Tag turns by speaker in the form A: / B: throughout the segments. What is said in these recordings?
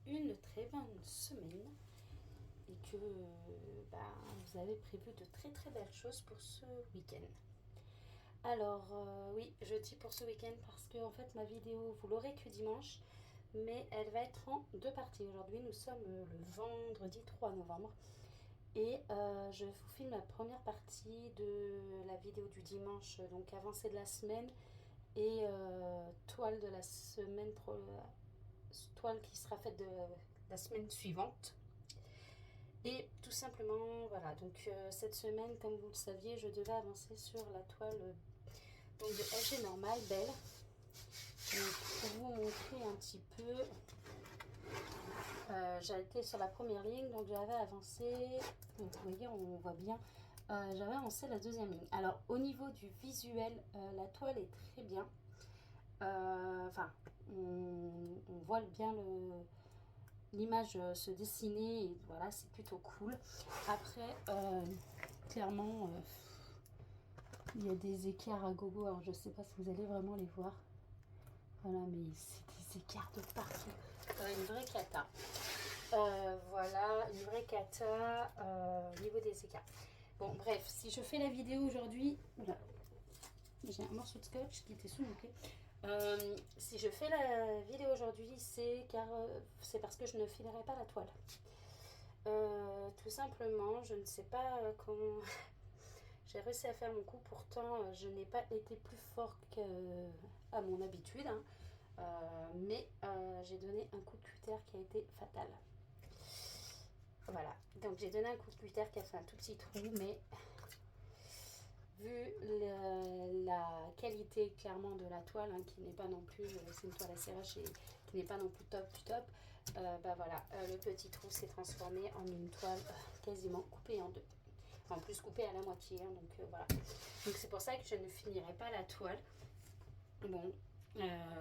A: une très bonne semaine et que vous avez prévu de très très belles choses pour ce week-end. Alors oui, je dis pour ce week-end parce que en fait ma vidéo vous l'aurez que dimanche, mais elle va être en deux parties. Aujourd'hui nous sommes le vendredi 3 novembre et je vous filme la première partie de la vidéo du dimanche, donc avancée de la semaine et toile de la semaine, toile qui sera faite de la semaine suivante. Et tout simplement, voilà, donc cette semaine, comme vous le saviez, je devais avancer sur la toile donc de LG Normal, belle. Donc, pour vous montrer un petit peu, j'ai été sur la première ligne, donc j'avais avancé, donc vous voyez, on voit bien, j'avais avancé la deuxième ligne. Alors, au niveau du visuel, la toile est très bien. Enfin, on voit bien l'image se dessiner et voilà, c'est plutôt cool. Après clairement il y a des écarts à gogo, alors je sais pas si vous allez vraiment les voir, voilà, mais c'est des écarts de partout, une vraie cata. Voilà, une vraie cata au niveau des écarts. Bon bref, si je fais la vidéo aujourd'hui, voilà, j'ai un morceau de scotch qui était sous mon pied. Si je fais la vidéo aujourd'hui, c'est parce que je ne filerai pas la toile. Tout simplement, je ne sais pas comment j'ai réussi à faire mon coup. Pourtant, je n'ai pas été plus fort qu'à mon habitude, hein. Mais j'ai donné un coup de cutter qui a été fatal. Voilà, donc j'ai donné un coup de cutter qui a fait un tout petit trou, mais vu la qualité clairement de la toile, hein, qui n'est pas non plus, c'est une toile à serrage et qui n'est pas non plus top du top, voilà, le petit trou s'est transformé en une toile quasiment coupée en deux. En plus coupée à la moitié, hein, donc voilà. Donc c'est pour ça que je ne finirai pas la toile. Bon,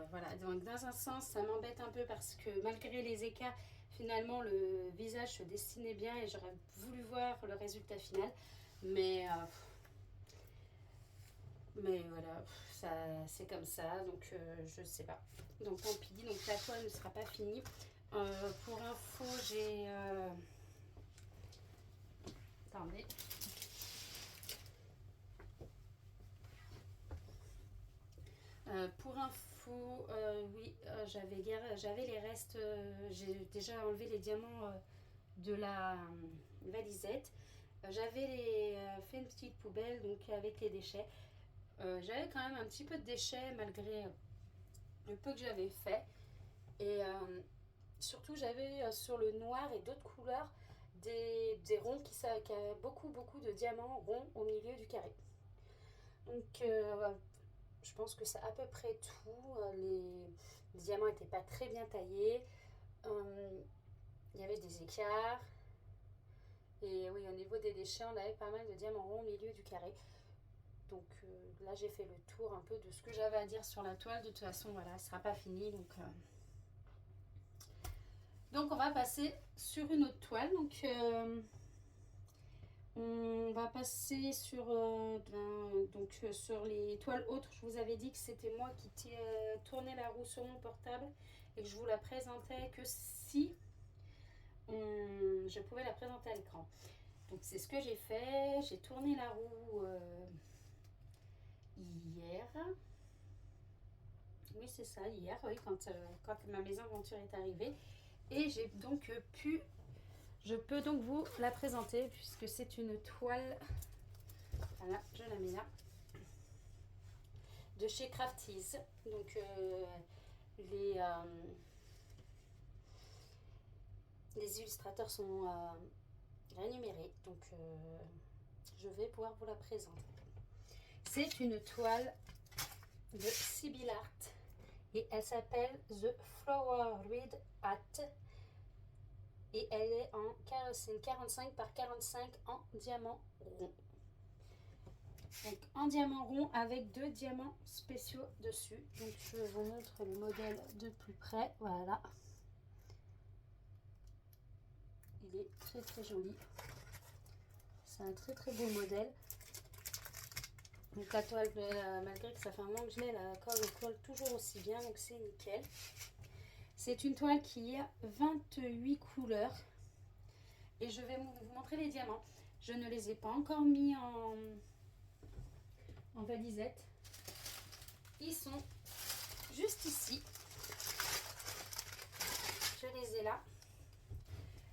A: voilà, donc dans un sens ça m'embête un peu parce que malgré les écarts, finalement le visage se dessinait bien et j'aurais voulu voir le résultat final, mais voilà, ça c'est comme ça, donc je sais pas. Donc tant pis, donc la toile ne sera pas finie. Pour info, j'ai... Attendez. Pour info, oui, j'avais les restes, j'ai déjà enlevé les diamants de la valisette. J'avais fait une petite poubelle donc avec les déchets. J'avais quand même un petit peu de déchets malgré le peu que j'avais fait. Et surtout, j'avais sur le noir et d'autres couleurs des ronds qui avaient beaucoup de diamants ronds au milieu du carré. Donc, je pense que c'est à peu près tout. Les diamants n'étaient pas très bien taillés. Il y avait des écarts. Et oui, au niveau des déchets, on avait pas mal de diamants ronds au milieu du carré. Donc là, j'ai fait le tour un peu de ce que j'avais à dire sur la toile. De toute façon, voilà, elle ne sera pas finie. Donc on va passer sur une autre toile. Donc on va passer sur, sur les toiles autres. Je vous avais dit que c'était moi qui tournais la roue sur mon portable et que je vous la présentais que si je pouvais la présenter à l'écran. Donc c'est ce que j'ai fait. J'ai tourné la roue hier. Oui, c'est ça, hier, oui, quand ma mésaventure est arrivée. Et j'ai donc je peux donc vous la présenter puisque c'est une toile, voilà, je la mets là, de chez Crafties. Donc les illustrateurs sont rémunérés, donc je vais pouvoir vous la présenter. C'est une toile de Sibyl Art et elle s'appelle The Flower Reed Hat. Et elle est c'est une 45 par 45 en diamant rond. Donc en diamant rond avec 2 diamants spéciaux dessus. Donc je vous montre le modèle de plus près. Voilà. Il est très joli. C'est un très beau modèle. Donc la toile, malgré que ça fait un moment que je l'ai, la colle toujours aussi bien. Donc c'est nickel. C'est une toile qui a 28 couleurs. Et je vais vous montrer les diamants. Je ne les ai pas encore mis en valisette. Ils sont juste ici. Je les ai là.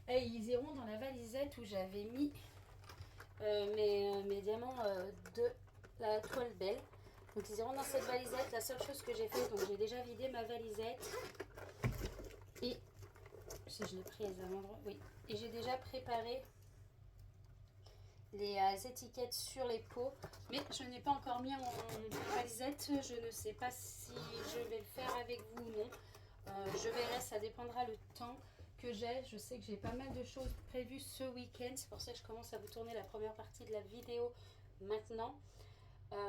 A: Et ils iront dans la valisette où j'avais mis mes diamants de la toile belle. Donc ils iront dans cette valisette. La seule chose que j'ai fait, donc j'ai déjà vidé ma valisette. Et si je l'ai prise à l'endroit, oui. Et j'ai déjà préparé les étiquettes sur les pots, mais je n'ai pas encore mis en valisette. Je ne sais pas si je vais le faire avec vous ou non. Je verrai, ça dépendra le temps que j'ai. Je sais que j'ai pas mal de choses prévues ce week-end. C'est pour ça que je commence à vous tourner la première partie de la vidéo maintenant. Parce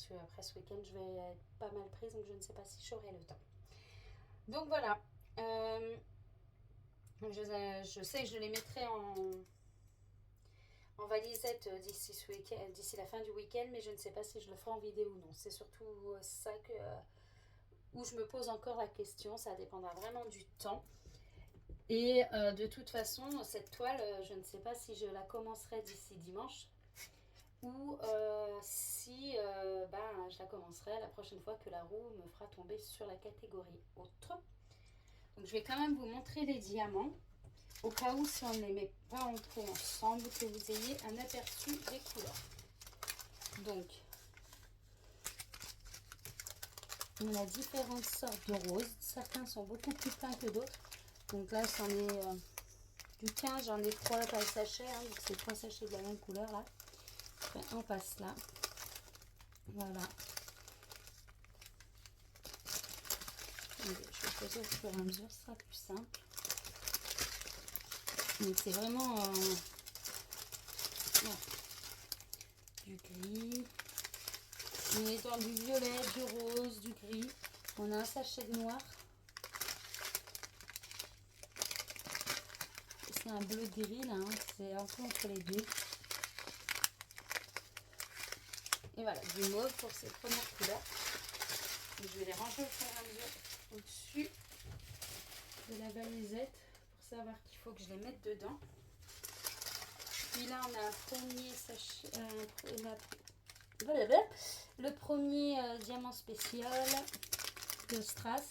A: que après ce week-end, je vais être pas mal prise, donc je ne sais pas si j'aurai le temps. Donc voilà. Je sais que je les mettrai en valisette d'ici ce week-end, d'ici la fin du week-end, mais je ne sais pas si je le ferai en vidéo ou non. C'est surtout ça où je me pose encore la question. Ça dépendra vraiment du temps. Et de toute façon, cette toile, je ne sais pas si je la commencerai d'ici dimanche ou si je la commencerai la prochaine fois que la roue me fera tomber sur la catégorie autre. Donc je vais quand même vous montrer les diamants. Au cas où, si on ne les met pas en pot ensemble, que vous ayez un aperçu des couleurs. Donc, on a différentes sortes de roses. Certains sont beaucoup plus pleins que d'autres. Donc là, c'en est du 15, j'en ai 3 par le sachet. Hein, donc c'est 3 sachets de la même couleur là. Enfin, on passe là. Voilà. Je vais poser au fur et à mesure, ce sera plus simple. Donc c'est vraiment du gris, on est dans du violet, du rose, du gris. On a un sachet de noir. C'est un bleu gris là, hein. C'est un peu entre les deux. Et voilà, du mauve pour ces premières couleurs. Donc, je vais les ranger au fur et à mesure au-dessus de la valisette pour savoir qu'il faut que je les mette dedans. Puis là, on a un premier sachet, le premier diamant spécial de Strass.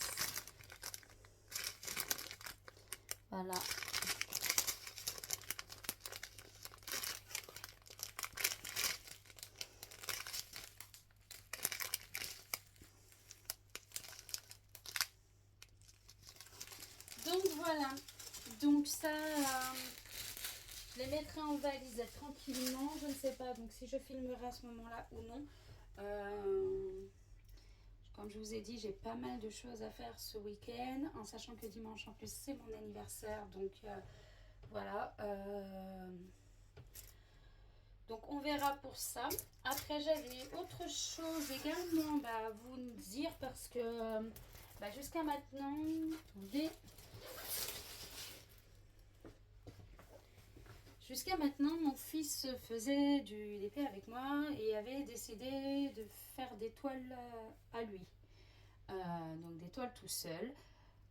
A: Voilà. Donc voilà. Donc ça, je les mettrai en valisette tranquillement. Je ne sais pas donc si je filmerai à ce moment-là ou non. Comme je vous ai dit, j'ai pas mal de choses à faire ce week-end, en sachant que dimanche en plus c'est mon anniversaire, donc voilà. Donc on verra pour ça. Après j'avais autre chose également à vous dire parce que jusqu'à maintenant, attendez. Jusqu'à maintenant, mon fils faisait du DP avec moi et avait décidé de faire des toiles à lui. Donc des toiles tout seul.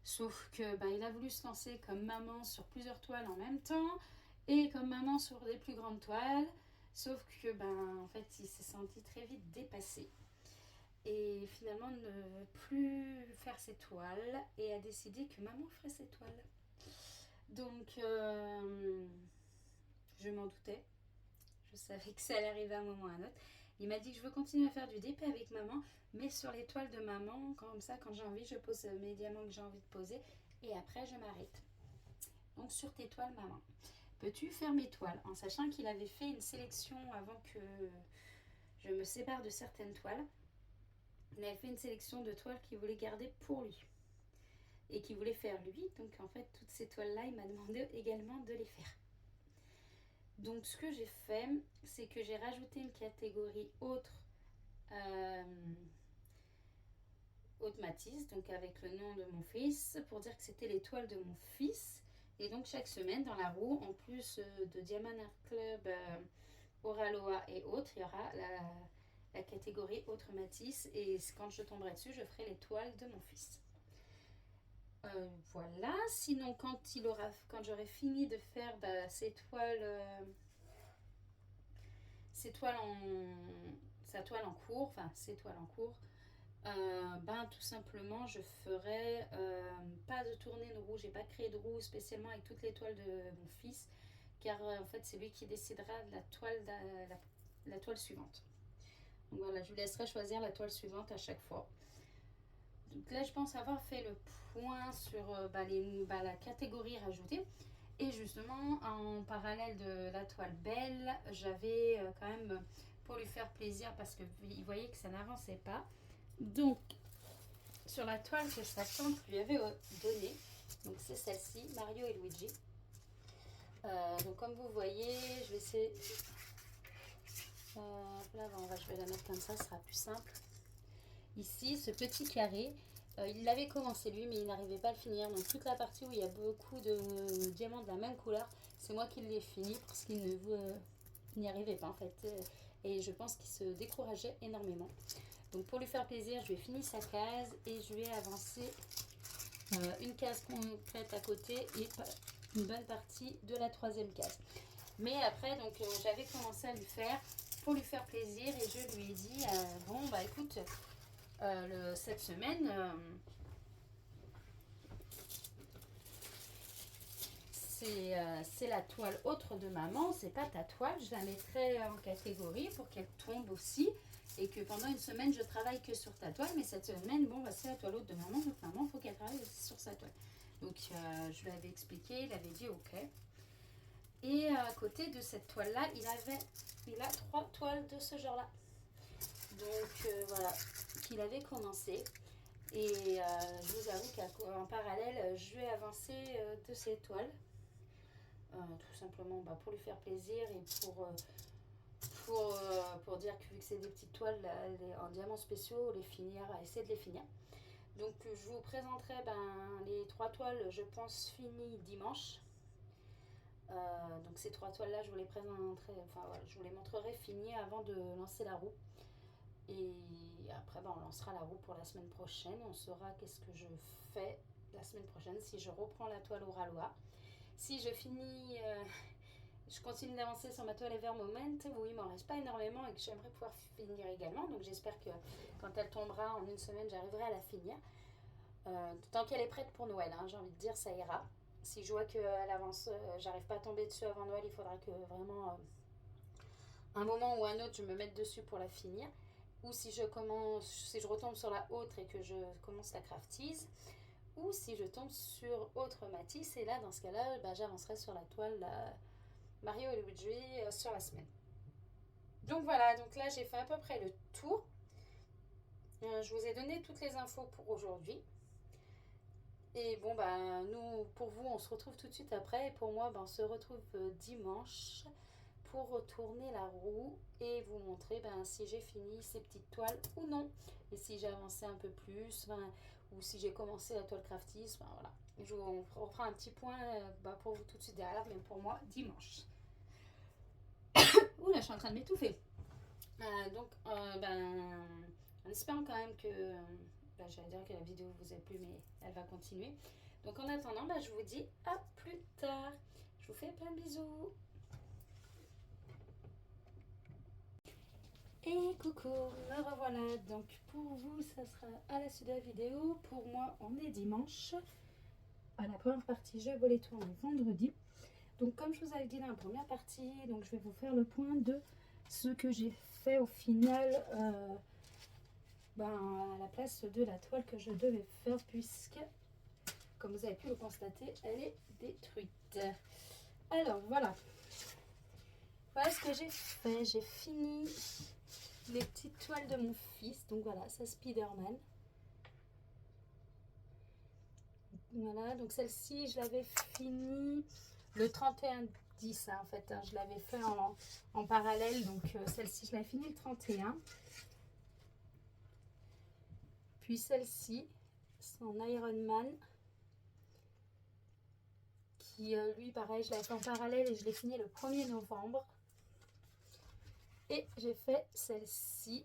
A: Sauf que il a voulu se lancer comme maman sur plusieurs toiles en même temps et comme maman sur des plus grandes toiles. Sauf que en fait, il s'est senti très vite dépassé. Et finalement, ne veut plus faire ses toiles et a décidé que maman ferait ses toiles. Donc, je m'en doutais. Je savais que ça allait arriver à un moment ou à un autre. Il m'a dit que je veux continuer à faire du DP avec maman, mais sur les toiles de maman, comme ça, quand j'ai envie, je pose mes diamants que j'ai envie de poser et après, je m'arrête. Donc, sur tes toiles, maman, peux-tu faire mes toiles? En sachant qu'il avait fait une sélection avant que je me sépare de certaines toiles. Il avait fait une sélection de toiles qu'il voulait garder pour lui et qu'il voulait faire lui. Donc, en fait, toutes ces toiles-là, il m'a demandé également de les faire. Donc ce que j'ai fait, c'est que j'ai rajouté une catégorie autre Matisse, donc avec le nom de mon fils, pour dire que c'était les toiles de mon fils. Et donc chaque semaine dans la roue, en plus de Diamond Art Club, Oraloa et autres, il y aura la catégorie autre Matisse. Et quand je tomberai dessus, je ferai les toiles de mon fils. Voilà, sinon quand j'aurai fini de faire sa toile en cours, enfin ses toiles en cours, tout simplement je ferai pas de tournée de roue. J'ai pas créé de roue spécialement avec toutes les toiles de mon fils, car en fait c'est lui qui décidera de la toile suivante. Donc voilà, je lui laisserai choisir la toile suivante à chaque fois. Donc là, je pense avoir fait le point sur la catégorie rajoutée. Et justement, en parallèle de la toile belle, j'avais quand même, pour lui faire plaisir, parce qu'il voyait que ça n'avançait pas. Donc, sur la toile que sa tante lui avait donnée, donc c'est celle-ci, Mario et Luigi. Donc comme vous voyez, je vais essayer... je vais la mettre comme ça sera plus simple. Ici, ce petit carré, il l'avait commencé lui, mais il n'arrivait pas à le finir. Donc toute la partie où il y a beaucoup de diamants de la même couleur, c'est moi qui l'ai fini parce qu'il n'y arrivait pas en fait. Et je pense qu'il se décourageait énormément. Donc pour lui faire plaisir, je vais finir sa case et je vais avancer une case complète à côté et une bonne partie de la troisième case. Mais après, donc j'avais commencé à lui faire pour lui faire plaisir et je lui ai dit écoute, cette semaine, c'est la toile autre de maman, c'est pas ta toile, je la mettrai en catégorie pour qu'elle tombe aussi et que pendant une semaine je travaille que sur ta toile, mais cette semaine, c'est la toile autre de maman, donc maman, il faut qu'elle travaille aussi sur sa toile. Donc je lui avais expliqué, il avait dit ok. Et à côté de cette toile-là, il a 3 toiles de ce genre-là. Donc voilà, qu'il avait commencé. Et je vous avoue qu'en parallèle, je vais avancer de ces toiles. Tout simplement pour lui faire plaisir et pour dire que vu que c'est des petites toiles en diamants spéciaux, essayer de les finir. Donc je vous présenterai les 3 toiles, je pense, finies dimanche. Donc ces 3 toiles là je vous les présenterai, je vous les montrerai finies avant de lancer la roue. Et après on lancera la roue pour la semaine prochaine. On saura qu'est-ce que je fais la semaine prochaine, si je reprends la toile au râloir, si je finis je continue d'avancer sur ma toile Evermoment où il m'en reste pas énormément et que j'aimerais pouvoir finir également. Donc j'espère que quand elle tombera en une semaine, j'arriverai à la finir. Tant qu'elle est prête pour Noël, j'ai envie de dire, ça ira. Si je vois qu'elle avance, j'arrive pas à tomber dessus avant Noël, il faudra que vraiment un moment ou un autre, je me mette dessus pour la finir. Ou si je retombe sur la autre et que je commence la craftise. Ou si je tombe sur autre Matisse, et là, dans ce cas-là, j'avancerai sur la toile Mario et Luigi sur la semaine. Donc voilà, donc là, j'ai fait à peu près le tour. Je vous ai donné toutes les infos pour aujourd'hui. Et nous, pour vous, on se retrouve tout de suite après. Et pour moi, on se retrouve dimanche pour retourner la roue et vous montrer si j'ai fini ces petites toiles ou non. Et si j'ai avancé un peu plus, ou si j'ai commencé la toile crafties, voilà. On refera un petit point pour vous tout de suite derrière, mais pour moi, dimanche. Ouh là, je suis en train de m'étouffer. En espérant quand même que... j'allais dire que la vidéo vous a plu, mais elle va continuer. Donc en attendant, je vous dis à plus tard. Je vous fais plein de bisous. Et coucou, me revoilà. Donc pour vous, ça sera à la suite de la vidéo. Pour moi, on est dimanche. À la première partie, je vais les tourner vendredi. Donc comme je vous avais dit dans la première partie, donc je vais vous faire le point de ce que j'ai fait au final à la place de la toile que je devais faire, puisque comme vous avez pu le constater, elle est détruite. Alors voilà ce que j'ai fait. J'ai fini les petites toiles de mon fils. Donc voilà, ça Spider-Man. Voilà, donc celle-ci, je l'avais fini le 31-10 en fait. Je l'avais fait en parallèle. Donc celle-ci, je l'avais fini le 31. Puis celle-ci, son Iron Man. Qui lui, pareil, je l'avais fait en parallèle et je l'ai fini le 1er novembre. Et j'ai fait celle-ci.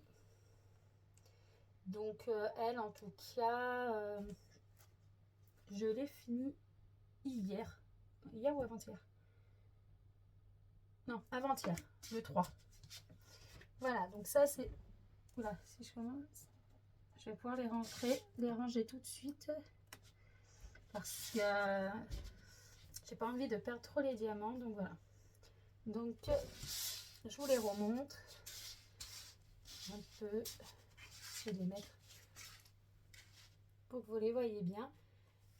A: Donc elle, en tout cas, Je l'ai fini hier. Hier ou avant-hier? Non, avant-hier, le 3. Voilà, donc ça c'est... Voilà, si je commence, je vais pouvoir les ranger tout de suite. Parce que j'ai pas envie de perdre trop les diamants, donc voilà. Donc je vous les remontre un peu. Je vais les mettre pour que vous les voyez bien.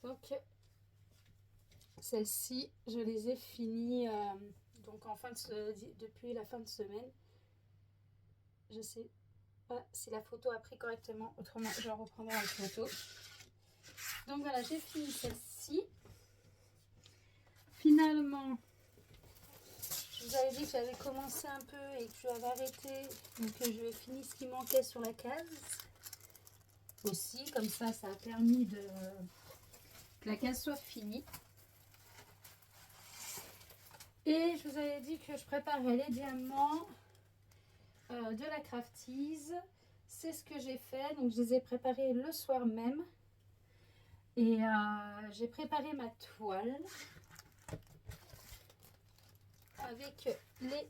A: Donc celles-ci, je les ai finies donc depuis la fin de semaine. Je sais pas si la photo a pris correctement, autrement je reprendrai la photo. Donc voilà, j'ai fini celle-ci. Finalement, je vous avais dit que j'avais commencé un peu et que je l'avais arrêté. Donc je fini ce qui manquait sur la case. Aussi, comme ça a permis que la case soit finie. Et je vous avais dit que je préparais les diamants de la Crafties. C'est ce que j'ai fait. Donc je les ai préparés le soir même. Et j'ai préparé ma toile avec les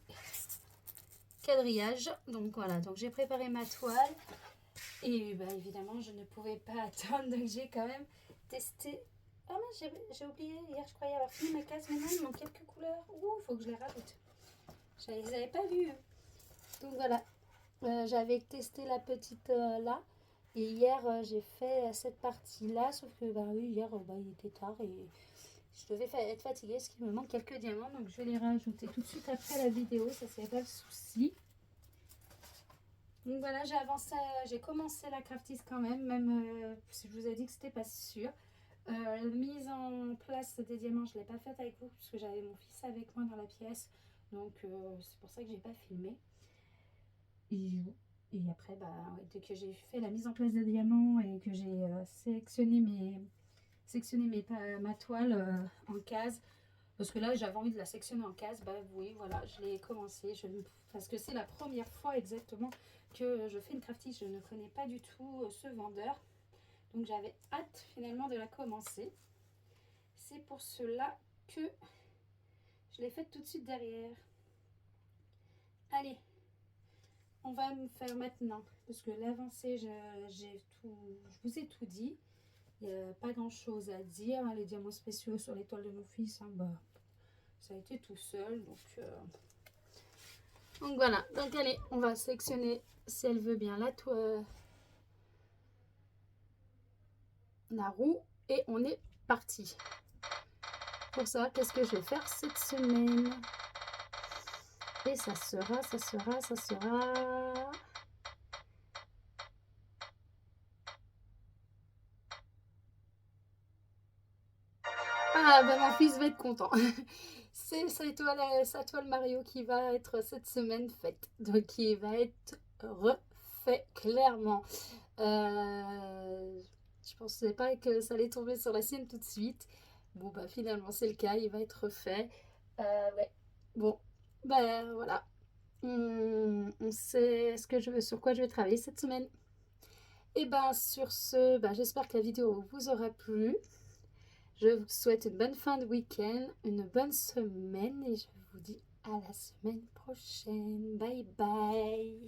A: quadrillages. Donc voilà, donc j'ai préparé ma toile. Et bah, évidemment, je ne pouvais pas attendre. Donc j'ai quand même testé. Ah mais j'ai oublié, hier je croyais avoir fini ma case. Maintenant il manque quelques couleurs. Ouh, faut que je les rajoute. Je les avais pas vues. Donc voilà, j'avais testé la petite là. Et hier j'ai fait cette partie là. Sauf que bah oui, hier il était tard et je devais être fatiguée parce qu'il me manque quelques diamants. Donc je vais les rajouter tout de suite après la vidéo. Ça c'est pas le souci. Donc voilà, j'ai commencé la Crafties quand même si je vous ai dit que c'était pas sûr. La mise en place des diamants, je ne l'ai pas faite avec vous puisque j'avais mon fils avec moi dans la pièce. Donc c'est pour ça que j'ai pas filmé. Et après, bah, ouais, dès que j'ai fait la mise en place des diamants et que j'ai sélectionné ma toile en case, parce que là j'avais envie de la sectionner en case, bah oui, voilà, je l'ai commencé. Parce que c'est la première fois exactement que je fais une craftie. Je ne connais pas du tout ce vendeur. Donc j'avais hâte finalement de la commencer. C'est pour cela que je l'ai faite tout de suite derrière. Allez, on va me faire maintenant. Parce que l'avancée, je vous ai tout dit. Il n'y a pas grand chose à dire. Les diamants spéciaux sur l'étoile de mon fils, bah, ça a été tout seul. Donc voilà. Donc allez, on va sélectionner si elle veut bien la roue. Et on est parti. Pour ça, qu'est-ce que je vais faire cette semaine? Et ça sera... Ah, ben mon fils va être content. C'est sa toile Mario qui va être cette semaine faite. Donc, qui va être refait clairement. Je pensais pas que ça allait tomber sur la sienne tout de suite. Bon, bah finalement, c'est le cas. Il va être refait. Ouais. Bon, ben voilà. On sait sur quoi je vais travailler cette semaine. Et ben sur ce, j'espère que la vidéo vous aura plu. Je vous souhaite une bonne fin de week-end, une bonne semaine et je vous dis à la semaine prochaine. Bye bye.